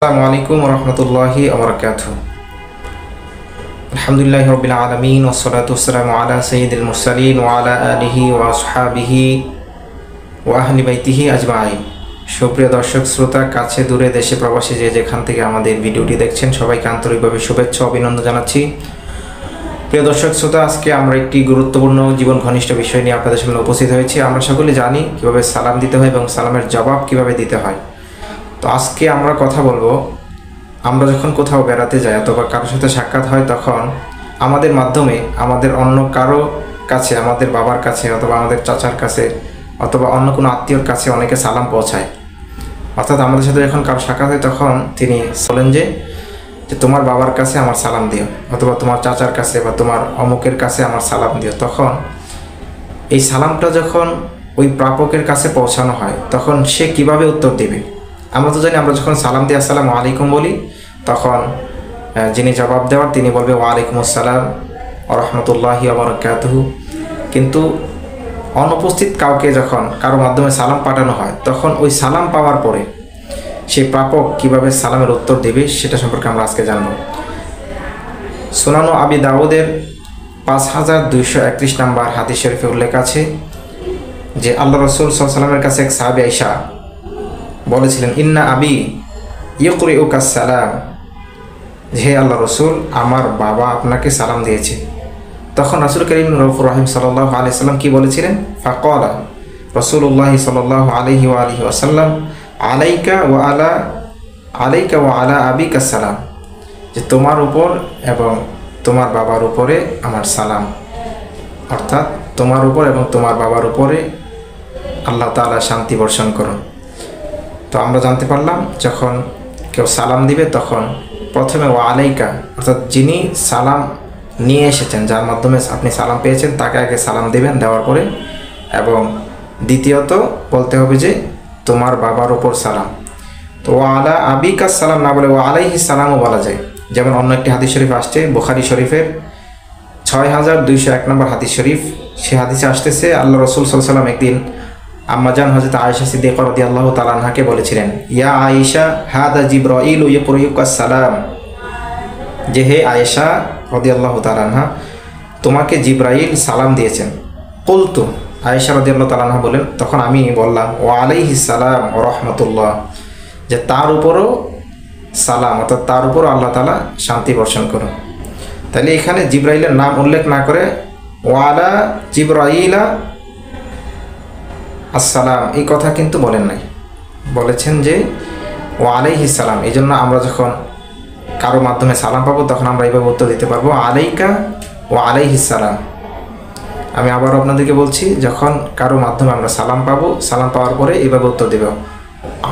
আসসালামু আলাইকুম ওয়া রাহমাতুল্লাহি ওয়া বারাকাতুহু। আলহামদুলিল্লাহি রাব্বিল আলামিন ওয়াসসালাতু ওয়াসসালামু আলা সাইয়্যিদিল মুরসালিন ওয়া আলা আলিহি ওয়া আসহাবিহি ওয়া আহলি বাইতিহি আজমাইন। সুপ্রিয় দর্শক শ্রোতা, কাছে দূরে দেশে প্রবাসী যে যেখান থেকে আমাদের ভিডিওটি দেখছেন সবাইকে আন্তরিকভাবে শুভেচ্ছা ও অভিনন্দন জানাচ্ছি। প্রিয় দর্শক শ্রোতা, আজকে আমরা একটি গুরুত্বপূর্ণ জীবন ঘনিষ্ঠ বিষয় নিয়ে আপনাদের সামনে উপস্থিত হয়েছি। আমরা সকলে জানি কীভাবে সালাম দিতে হয় এবং সালামের জবাব কীভাবে দিতে হয়। তো আজকে আমরা কথা বলবো, আমরা যখন কোথাও বেড়াতে যাই অথবা কারোর সাথে সাক্ষাৎ হয় তখন আমাদের মাধ্যমে আমাদের অন্য কারো কাছে, আমাদের বাবার কাছে অথবা আমাদের চাচার কাছে অথবা অন্য কোনো আত্মীয়র কাছে অনেকে সালাম পৌঁছায়। অর্থাৎ আমাদের সাথে যখন কারো সাক্ষাৎ হয় তখন তিনি বলেন যে তোমার বাবার কাছে আমার সালাম দিও অথবা তোমার চাচার কাছে বা তোমার অমুকের কাছে আমার সালাম দিও। তখন এই সালামটা যখন ওই প্রাপকের কাছে পৌঁছানো হয় তখন সে কিভাবে উত্তর দেবে? আমরা তো জানি, আমরা যখন সালাম দিই আসসালামু আলাইকুম বলি তখন যিনি জবাব দেওয়ার তিনি বলবে ওয়া আলাইকুম আসসালাম ওয়া রাহমাতুল্লাহি ওয়া বারাকাতুহু। কিন্তু অনুপস্থিত কাউকে যখন কারো মাধ্যমে সালাম পাঠানো হয় তখন ওই সালাম পাওয়ার পরে সেই প্রাপক কিভাবে সালামের উত্তর দেবে সেটা সম্পর্কে আমরা আজকে জানব। সুনানু আবি দাউদের 5231 নম্বর হাদিস শরীফে উল্লেখ আছে যে আল্লাহ রাসূল সাল্লাল্লাহু আলাইহি ওয়াসাল্লামের কাছে এক সাহাবী আয়েশা বলেছিলেন, ইন্না আবি ইয়ুকরিউকা সালাম, হে আল্লাহ রসুল, আমার বাবা আপনাকে সালাম দিয়েছে। তখন রাসূল করিম রউফুর রহিম সাল্লাল্লাহু আলাইহি ওয়াসাল্লাম কি বলেছিলেন? ফাকালা রাসূলুল্লাহ সাল্লাল্লাহু আলাইহি ওয়াসাল্লাম আলাইকা ওয়া আলা আবিকা সালাম, যে তোমার উপর এবং তোমার বাবার উপরে আমার সালাম। অর্থাৎ তোমার উপর এবং তোমার বাবার উপরে আল্লাহ তাআলা শান্তি বর্ষণ করুন। তো আমরা জানতে পারলাম যখন কেউ সালাম দিবে তখন প্রথমে ওয়া আলাইকা, অর্থাৎ যিনি সালাম নিয়ে এসেছেন, যার মাধ্যমে আপনি সালাম পেয়েছেন তাকে আগে সালাম দেবেন, দেওয়ার পরে এবং দ্বিতীয়ত বলতে হবে যে তোমার বাবার ওপর সালাম। তো ওয়া আলা আবিকা সালাম না বলে ওয়া আলাইহি সালামও বলা যায়। যেমন অন্য একটি হাদিস শরীফ আসছে বুখারী শরীফের 6201 নম্বর হাদিস শরীফ, সে হাদিসে আসতেছে আল্লাহ রাসূল সাল্লাল্লাহু আলাইহি ওয়াসাল্লাম একদিন আম্মাজান হযরত আয়েশা সিদ্দিকা রাদিয়াল্লাহু তাআলা আনহাকে বলেছিলেন, ইয়া আয়েশা হাদা জিবরাইল ইয়াকরিউকা সালাম, যে হে আয়েশা রাদিয়াল্লাহু তাআলা আনহা, তোমাকে জিবরাইল সালাম দিয়েছেন। কুলতু, আয়েশা রাদিয়াল্লাহু তাআলা আনহা বলেন, তখন আমি বললাম ওয়া আলাইহিস সালাম ওয়া রাহমাতুল্লাহ, যে তার উপরও সালাম, অর্থাৎ তার উপরও আল্লাহ তাআলা শান্তি বর্ষণ করুন। তাহলে এখানে জিবরাইলের নাম উল্লেখ না করে ওয়া আলা জিবরাইলা আসসালাম এই কথা কিন্তু বলেন নাই, বলেছেন যে ওয়া আলাইহিস সালাম। এই জন্য আমরা যখন কারো মাধ্যমে সালাম পাবো তখন আমরা এইভাবে উত্তর দিতে পারবো আলাইকা ওয়া আলাইহিস সালাম। আমি আবার আপনাদেরকে বলছি, যখন কারো মাধ্যমে আমরা সালাম পাবো, সালাম পাওয়ার পরে এইভাবে উত্তর দেব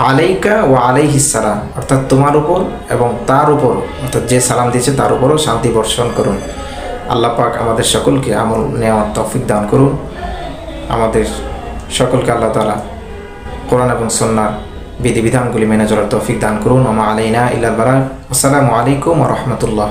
আলাইকা ওয়া আলাইহিস সালাম, অর্থাৎ তোমার উপর এবং তার উপর, অর্থাৎ যে সালাম দিয়েছে তার উপরও শান্তি বর্ষণ করুন। আল্লাহ পাক আমাদের সকলকে আমল নেওয়ার তৌফিক দান করুন। আমাদের সকলকে আল্লাহ তাআলা কোরআন এবং সুন্নাহর বিধিবিধানগুলি মেনে চলার তৌফিক দান করুন। ওয়া মা আলাইনা ইল্লাল বালাগ। আসসালামু আলাইকুম ওয়া রাহমাতুল্লাহ।